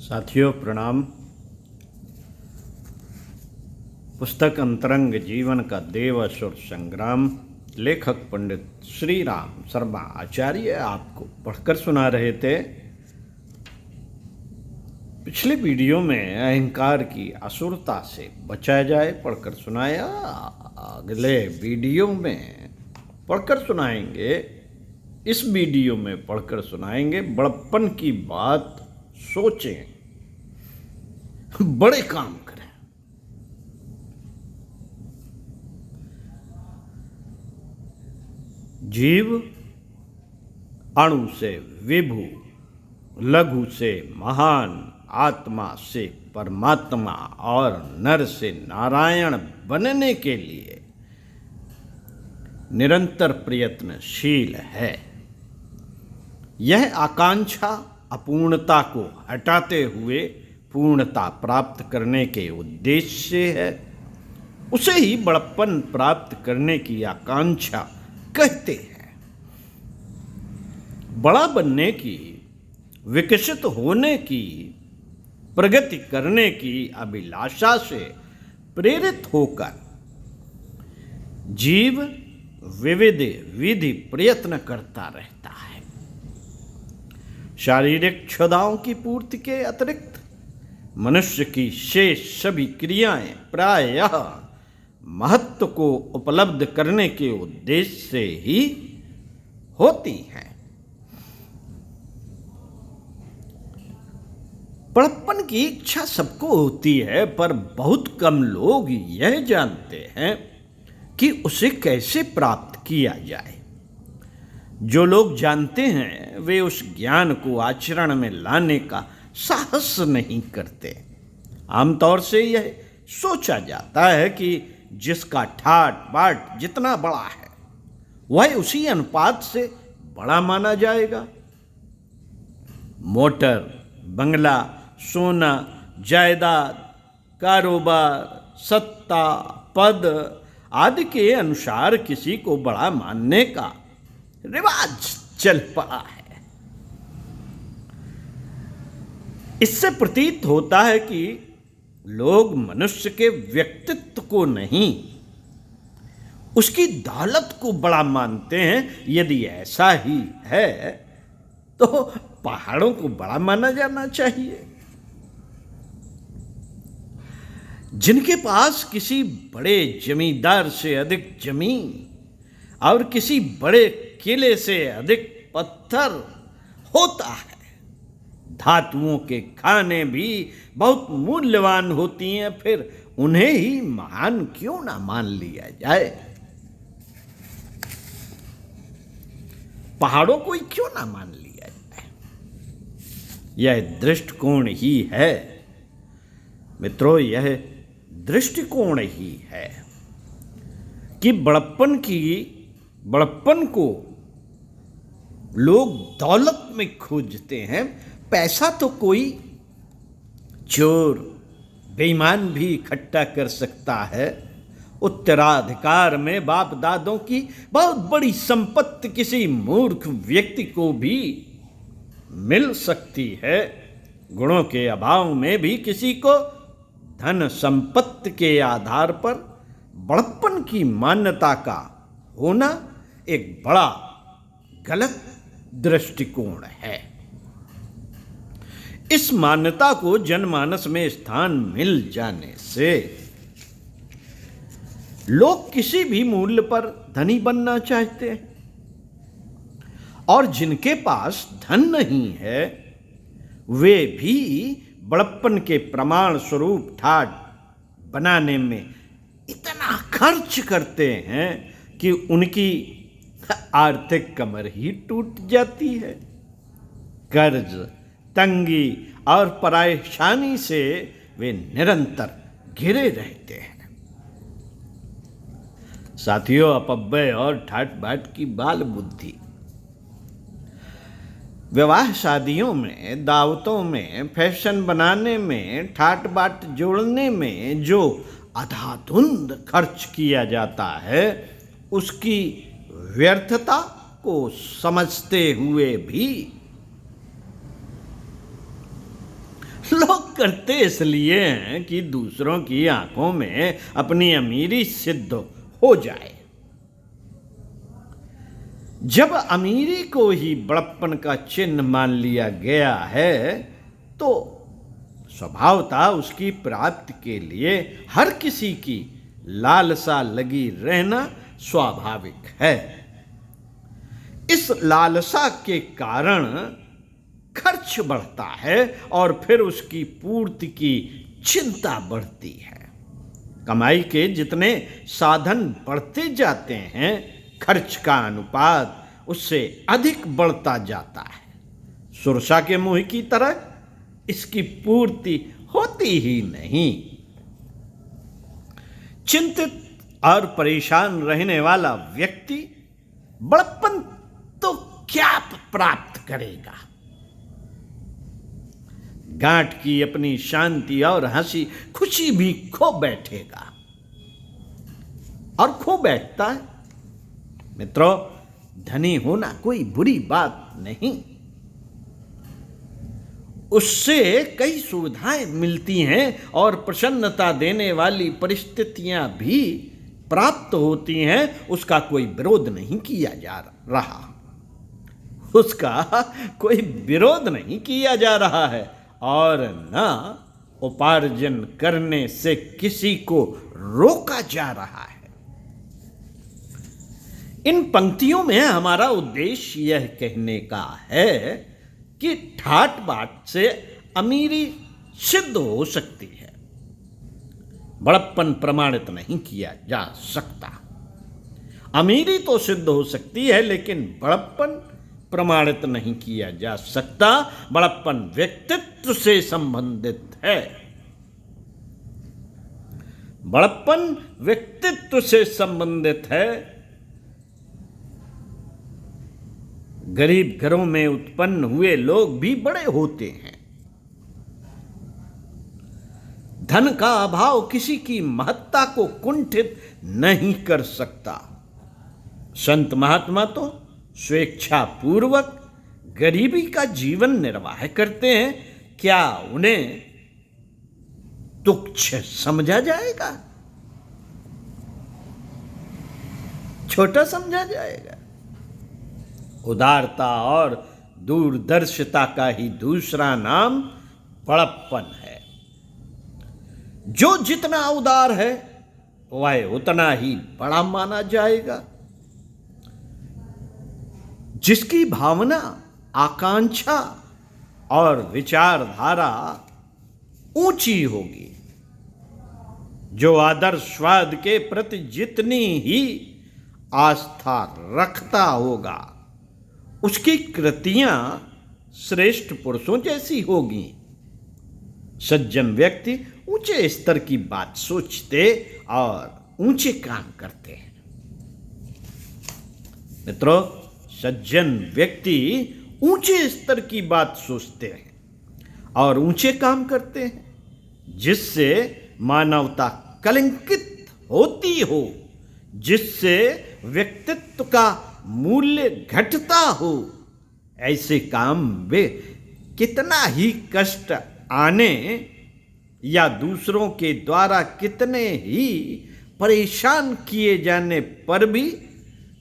साथियों प्रणाम। पुस्तक अंतरंग जीवन का देव असुर संग्राम, लेखक पंडित श्री राम शर्मा आचार्य आपको पढ़कर सुना रहे थे। पिछले वीडियो में अहंकार की असुरता से बचा जाए पढ़कर सुनाया। अगले वीडियो में पढ़कर सुनाएंगे, इस वीडियो में पढ़कर सुनाएंगे बड़प्पन की बात सोचें, बड़े काम करें। जीव अणु से विभु, लघु से महान, आत्मा से परमात्मा और नर से नारायण बनने के लिए निरंतर प्रयत्नशील है। यह आकांक्षा अपूर्णता को हटाते हुए पूर्णता प्राप्त करने के उद्देश्य से है। उसे ही बड़प्पन प्राप्त करने की आकांक्षा कहते हैं। बड़ा बनने की, विकसित होने की, प्रगति करने की अभिलाषा से प्रेरित होकर जीव विविध विधि प्रयत्न करता रहता है। शारीरिक क्षुधाओं की पूर्ति के अतिरिक्त मनुष्य की शेष सभी क्रियाएं प्रायः महत्व को उपलब्ध करने के उद्देश्य से ही होती हैं। बड़प्पन की इच्छा सबको होती है, पर बहुत कम लोग यह जानते हैं कि उसे कैसे प्राप्त किया जाए। जो लोग जानते हैं वे उस ज्ञान को आचरण में लाने का साहस नहीं करते। आमतौर से यह सोचा जाता है कि जिसका ठाट बाट जितना बड़ा है वह उसी अनुपात से बड़ा माना जाएगा। मोटर, बंगला, सोना, जायदाद, कारोबार, सत्ता, पद आदि के अनुसार किसी को बड़ा मानने का रिवाज चल पड़ा है। इससे प्रतीत होता है कि लोग मनुष्य के व्यक्तित्व को नहीं, उसकी दौलत को बड़ा मानते हैं। यदि ऐसा ही है तो पहाड़ों को बड़ा माना जाना चाहिए। जिनके पास किसी बड़े जमींदार से अधिक जमीन और किसी बड़े किले से अधिक पत्थर होता है, धातुओं के खाने भी बहुत मूल्यवान होती हैं, फिर उन्हें ही महान क्यों ना मान लिया जाए? पहाड़ों को ही क्यों ना मान लिया जाए? यह दृष्टिकोण ही है मित्रों, यह दृष्टिकोण ही है कि बड़प्पन को लोग दौलत में खोजते हैं। पैसा तो कोई चोर, बेईमान भी इकट्ठा कर सकता है। उत्तराधिकार में बाप दादों की बहुत बड़ी संपत्ति किसी मूर्ख व्यक्ति को भी मिल सकती है। गुणों के अभाव में भी किसी को धन संपत्ति के आधार पर बड़प्पन की मान्यता का होना एक बड़ा गलत दृष्टिकोण है। इस मान्यता को जनमानस में स्थान मिल जाने से लोग किसी भी मूल्य पर धनी बनना चाहते हैं, और जिनके पास धन नहीं है वे भी बड़प्पन के प्रमाण स्वरूप ठाट बनाने में इतना खर्च करते हैं कि उनकी आर्थिक कमर ही टूट जाती है। कर्ज, तंगी और परेशानी से वे निरंतर घिरे रहते हैं। साथियों, अपव्यय और ठाट बाट की बाल बुद्धि विवाह शादियों में, दावतों में, फैशन बनाने में, ठाट बाट जोड़ने में जो अंधाधुंध खर्च किया जाता है, उसकी व्यर्थता को समझते हुए भी लोग करते इसलिए हैं कि दूसरों की आंखों में अपनी अमीरी सिद्ध हो जाए। जब अमीरी को ही बड़प्पन का चिन्ह मान लिया गया है तो स्वभावतः उसकी प्राप्ति के लिए हर किसी की लालसा लगी रहना स्वाभाविक है। इस लालसा के कारण खर्च बढ़ता है और फिर उसकी पूर्ति की चिंता बढ़ती है। कमाई के जितने साधन बढ़ते जाते हैं, खर्च का अनुपात उससे अधिक बढ़ता जाता है। सुरसा के मुंह की तरह इसकी पूर्ति होती ही नहीं। चिंतित और परेशान रहने वाला व्यक्ति बड़प्पन तो क्या प्राप्त करेगा? गांठ की अपनी शांति और हंसी खुशी भी खो बैठेगा और खो बैठता है। मित्रों, धनी होना कोई बुरी बात नहीं। उससे कई सुविधाएं मिलती हैं और प्रसन्नता देने वाली परिस्थितियां भी प्राप्त होती हैं। उसका कोई विरोध नहीं किया जा रहा, उसका कोई विरोध नहीं किया जा रहा है और न उपार्जन करने से किसी को रोका जा रहा है। इन पंक्तियों में हमारा उद्देश्य यह कहने का है कि ठाट बाट से अमीरी सिद्ध हो सकती है, बड़प्पन प्रमाणित नहीं किया जा सकता। अमीरी तो सिद्ध हो सकती है लेकिन बड़प्पन प्रमाणित नहीं किया जा सकता। बड़प्पन व्यक्तित्व से संबंधित है। बड़प्पन व्यक्तित्व से संबंधित है। गरीब घरों में उत्पन्न हुए लोग भी बड़े होते हैं। धन का अभाव किसी की महत्ता को कुंठित नहीं कर सकता। संत महात्मा तो स्वेच्छापूर्वक गरीबी का जीवन निर्वाह करते हैं। क्या उन्हें तुच्छ समझा जाएगा? छोटा समझा जाएगा? उदारता और दूरदर्शिता का ही दूसरा नाम बड़प्पन है। जो जितना उदार है वह उतना ही बड़ा माना जाएगा। जिसकी भावना, आकांक्षा और विचारधारा ऊंची होगी, जो आदर्शवाद के प्रति जितनी ही आस्था रखता होगा, उसकी कृतियां श्रेष्ठ पुरुषों जैसी होगी। सज्जन व्यक्ति ऊंचे स्तर की बात सोचते और ऊंचे काम करते हैं। मित्रों, सज्जन व्यक्ति ऊंचे स्तर की बात सोचते हैं और ऊंचे काम करते हैं, जिससे मानवता कलंकित होती हो, जिससे व्यक्तित्व का मूल्य घटता हो। ऐसे काम वे कितना ही कष्ट आने या दूसरों के द्वारा कितने ही परेशान किए जाने पर भी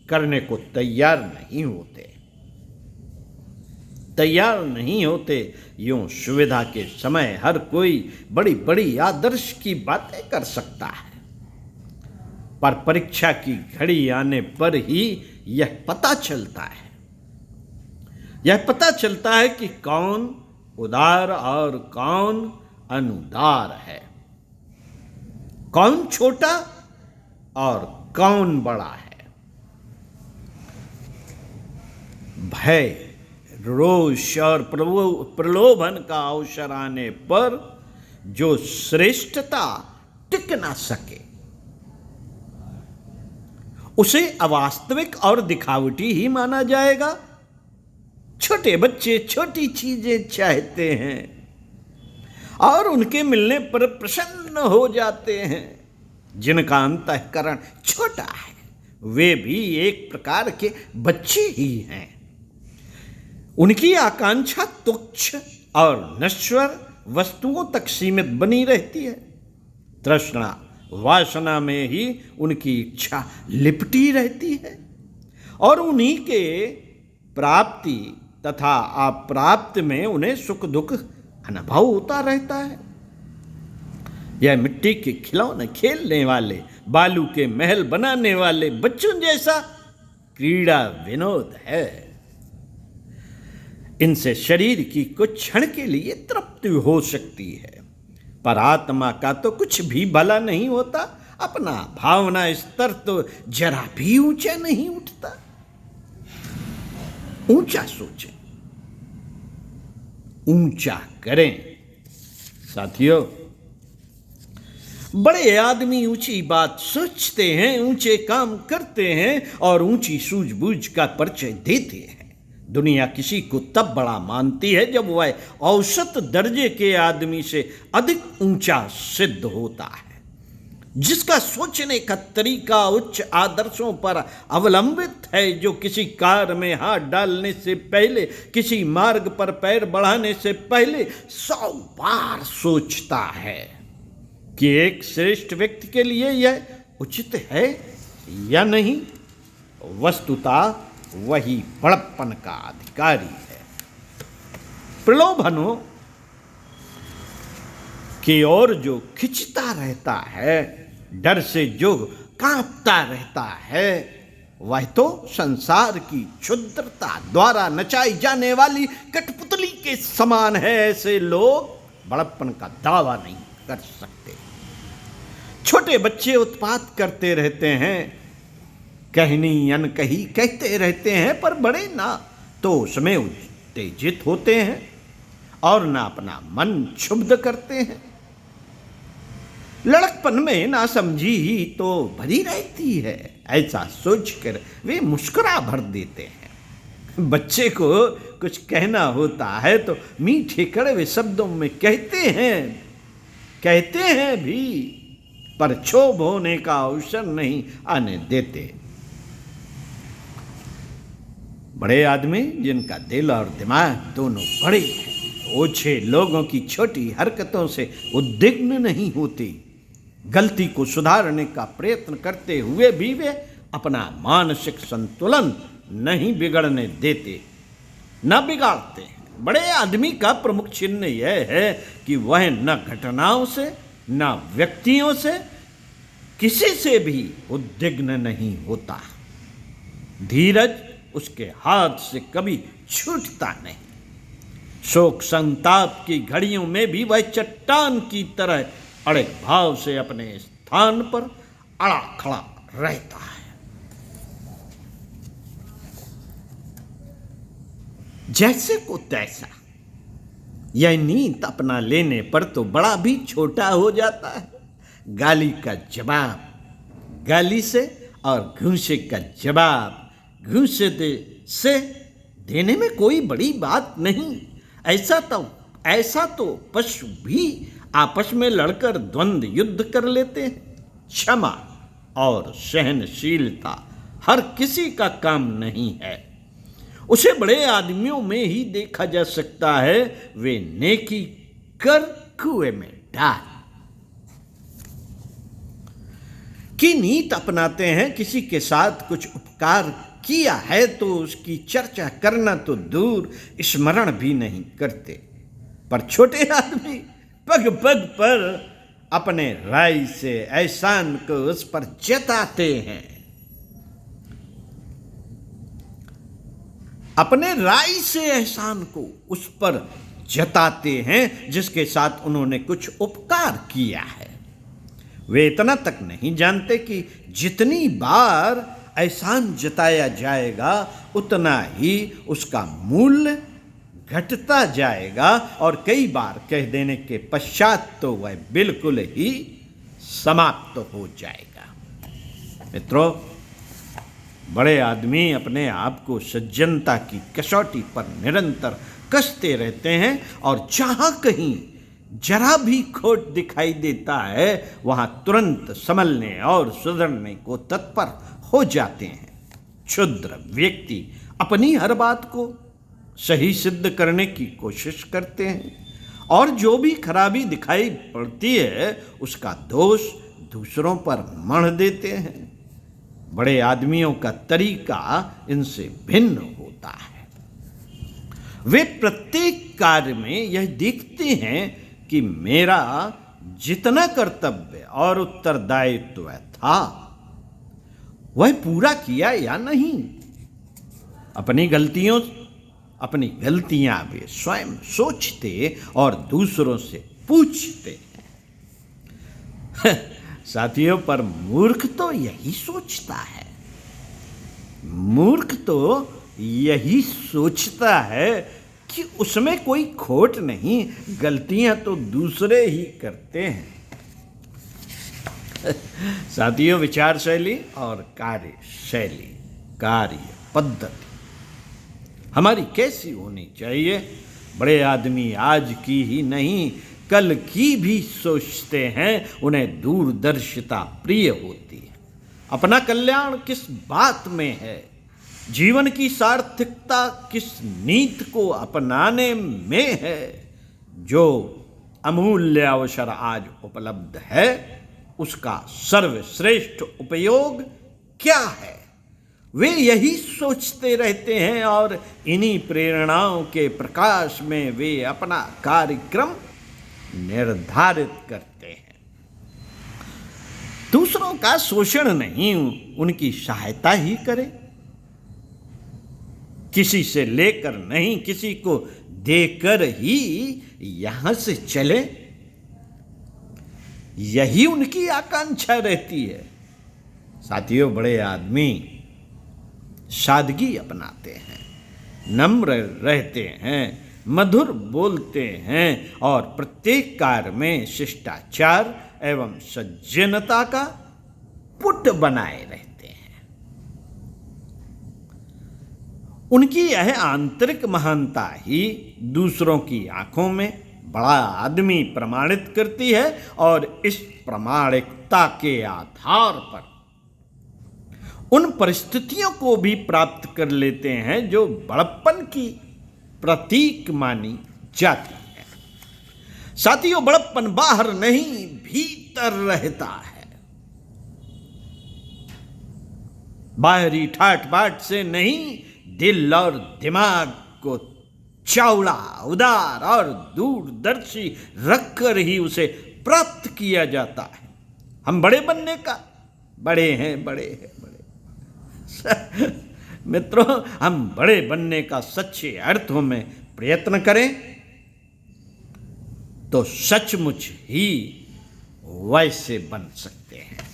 करने को तैयार नहीं होते। यूं सुविधा के समय हर कोई बड़ी बड़ी आदर्श की बातें कर सकता है, पर परीक्षा की घड़ी आने पर ही यह पता चलता है कि कौन उदार और कौन अनुदार है, कौन छोटा और कौन बड़ा है। भय, रोष और प्रलोभन का अवसर आने पर जो श्रेष्ठता टिक ना सके, उसे अवास्तविक और दिखावटी ही माना जाएगा। छोटे बच्चे छोटी चीजें चाहते हैं और उनके मिलने पर प्रसन्न हो जाते हैं। जिनका अंतःकरण छोटा है वे भी एक प्रकार के बच्चे ही हैं। उनकी आकांक्षा तुच्छ और नश्वर वस्तुओं तक सीमित बनी रहती है। तृष्णा वासना में ही उनकी इच्छा लिपटी रहती है और उन्हीं के प्राप्ति तथा अप्राप्त में उन्हें सुख दुख अनुभव होता रहता है। यह मिट्टी के खिलौने खेलने वाले, बालू के महल बनाने वाले बच्चों जैसा क्रीड़ा विनोद है। इनसे शरीर की कुछ क्षण के लिए तृप्ति हो सकती है, पर आत्मा का तो कुछ भी भला नहीं होता। अपना भावना स्तर तो जरा भी ऊंचा नहीं उठता। ऊंचा सोचें, ऊंचा करें। साथियों, बड़े आदमी ऊंची बात सोचते हैं, ऊंचे काम करते हैं और ऊंची सूझबूझ का परिचय देते हैं। दुनिया किसी को तब बड़ा मानती है जब वह औसत दर्जे के आदमी से अधिक ऊंचा सिद्ध होता है, जिसका सोचने का तरीका उच्च आदर्शों पर अवलंबित है, जो किसी कार में हाथ डालने से पहले, किसी मार्ग पर पैर बढ़ाने से पहले 100 बार सोचता है कि एक श्रेष्ठ व्यक्ति के लिए यह उचित है या नहीं। वस्तुतः वही बड़प्पन का अधिकारी है। प्रलोभनों की ओर जो खिंचता रहता है, डर से जो कांपता रहता है, वह तो संसार की क्षुद्रता द्वारा नचाई जाने वाली कठपुतली के समान है। ऐसे लोग बड़प्पन का दावा नहीं कर सकते। छोटे बच्चे उत्पात करते रहते हैं, कहनी अनकही कहते रहते हैं, पर बड़े ना तो उसमें उत्तेजित होते हैं और ना अपना मन क्षुब्ध करते हैं। लड़कपन में ना समझी ही तो भरी रहती है, ऐसा सोचकर वे मुस्कुरा भर देते हैं। बच्चे को कुछ कहना होता है तो मीठे कड़वे शब्दों में कहते हैं भी, पर क्षोभ होने का अवसर नहीं आने देते। बड़े आदमी जिनका दिल और दिमाग दोनों बड़े हैं, ओछे लोगों की छोटी हरकतों से उद्विग्न नहीं होते। गलती को सुधारने का प्रयत्न करते हुए भी वे अपना मानसिक संतुलन नहीं बिगड़ने देते, न बिगाड़ते हैं। बड़े आदमी का प्रमुख चिन्ह यह है कि वह न घटनाओं से न व्यक्तियों से किसी से भी उद्विग्न नहीं होता। धीरज उसके हाथ से कभी छूटता नहीं। शोक संताप की घड़ियों में भी वह चट्टान की तरह अड़े भाव से अपने स्थान पर अड़ा खड़ा रहता है। जैसे को तैसा। यह नीत अपना लेने पर तो बड़ा भी छोटा हो जाता है। गाली का जवाब गाली से और घूंसे का जवाब घूंसे से देने में कोई बड़ी बात नहीं। ऐसा तो पशु भी आपस में लड़कर द्वंद्व युद्ध कर लेते हैं। क्षमा और सहनशीलता हर किसी का काम नहीं है। उसे बड़े आदमियों में ही देखा जा सकता है। वे नेकी कर कुएं में डाल की नीत अपनाते हैं। किसी के साथ कुछ उपकार किया है तो उसकी चर्चा करना तो दूर, स्मरण भी नहीं करते। पर छोटे आदमी पग पग पर अपने राय से एहसान को उस पर जताते हैं। अपने राय से एहसान को उस पर जताते हैं जिसके साथ उन्होंने कुछ उपकार किया है। वे इतना तक नहीं जानते कि जितनी बार एहसान जताया जाएगा उतना ही उसका मूल्य घटता जाएगा और कई बार कह देने के पश्चात तो वह बिल्कुल ही समाप्त हो जाएगा। मित्रों, बड़े आदमी अपने आप को सज्जनता की कसौटी पर निरंतर कसते रहते हैं और जहाँ कहीं जरा भी खोट दिखाई देता है वहाँ तुरंत संभलने और सुधरने को तत्पर हो जाते हैं। क्षुद्र व्यक्ति अपनी हर बात को सही सिद्ध करने की कोशिश करते हैं और जो भी खराबी दिखाई पड़ती है उसका दोष दूसरों पर मढ़ देते हैं। बड़े आदमियों का तरीका इनसे भिन्न होता है। वे प्रत्येक कार्य में यह देखते हैं कि मेरा जितना कर्तव्य और उत्तरदायित्व था वह पूरा किया या नहीं। अपनी गलतियां वे स्वयं सोचते और दूसरों से पूछते हैं। साथियों, पर मूर्ख तो यही सोचता है। मूर्ख तो यही सोचता है कि उसमें कोई खोट नहीं, गलतियां तो दूसरे ही करते हैं। साथियों, विचार शैली और कार्य पद्धति हमारी कैसी होनी चाहिए? बड़े आदमी आज की ही नहीं कल की भी सोचते हैं। उन्हें दूरदर्शिता प्रिय होती है। अपना कल्याण किस बात में है, जीवन की सार्थकता किस नीति को अपनाने में है। जो अमूल्य अवसर आज उपलब्ध है उसका सर्वश्रेष्ठ उपयोग क्या है, वे यही सोचते रहते हैं और इन्हीं प्रेरणाओं के प्रकाश में वे अपना कार्यक्रम निर्धारित करते हैं। दूसरों का शोषण नहीं, उनकी सहायता ही करें। किसी से लेकर नहीं, किसी को देकर ही यहां से चले, यही उनकी आकांक्षा रहती है। साथियों, बड़े आदमी सादगी अपनाते हैं, नम्र रहते हैं, मधुर बोलते हैं और प्रत्येक कार्य में शिष्टाचार एवं सज्जनता का पुट बनाए रहते हैं। उनकी यह आंतरिक महानता ही दूसरों की आंखों में बड़ा आदमी प्रमाणित करती है और इस प्रामाणिकता के आधार पर उन परिस्थितियों को भी प्राप्त कर लेते हैं जो बड़प्पन की प्रतीक मानी जाती है। साथियों, बड़प्पन बाहर नहीं भीतर रहता है। बाहरी ठाट बाट से नहीं, दिल और दिमाग को चौड़ा, उदार और दूरदर्शी रखकर ही उसे प्राप्त किया जाता है। हम बड़े बनने का बड़े हैं। मित्रों, हम बड़े बनने का सच्चे अर्थों में प्रयत्न करें तो सचमुच ही वैसे बन सकते हैं।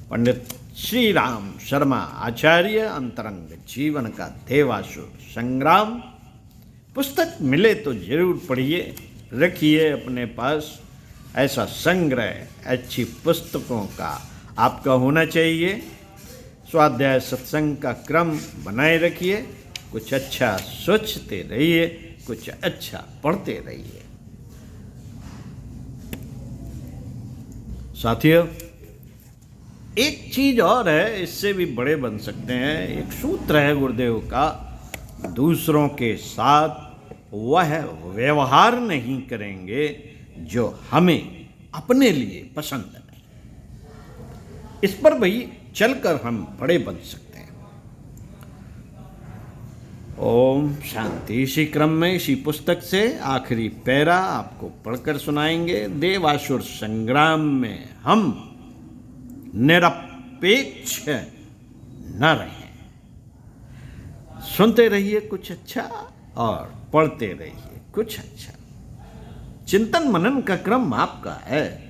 पंडित श्री राम शर्मा आचार्य, अंतरंग जीवन का देवासुर संग्राम। पुस्तक मिले तो जरूर पढ़िए, रखिए अपने पास। ऐसा संग्रह अच्छी पुस्तकों का आपका होना चाहिए। स्वाध्याय सत्संग का क्रम बनाए रखिए। कुछ अच्छा सोचते रहिए, कुछ अच्छा पढ़ते रहिए। साथियों, एक चीज और है, इससे भी बड़े बन सकते हैं। एक सूत्र है गुरुदेव का, दूसरों के साथ वह व्यवहार नहीं करेंगे जो हमें अपने लिए पसंद नहीं। इस पर भाई चलकर हम बड़े बन सकते हैं। ओम शांति। इसी क्रम में इसी पुस्तक से आखिरी पैरा आपको पढ़कर सुनाएंगे। देवासुर संग्राम में हम निरपेक्ष न रहें। सुनते रहिए कुछ अच्छा और पढ़ते रहिए कुछ अच्छा। चिंतन मनन का क्रम आपका है।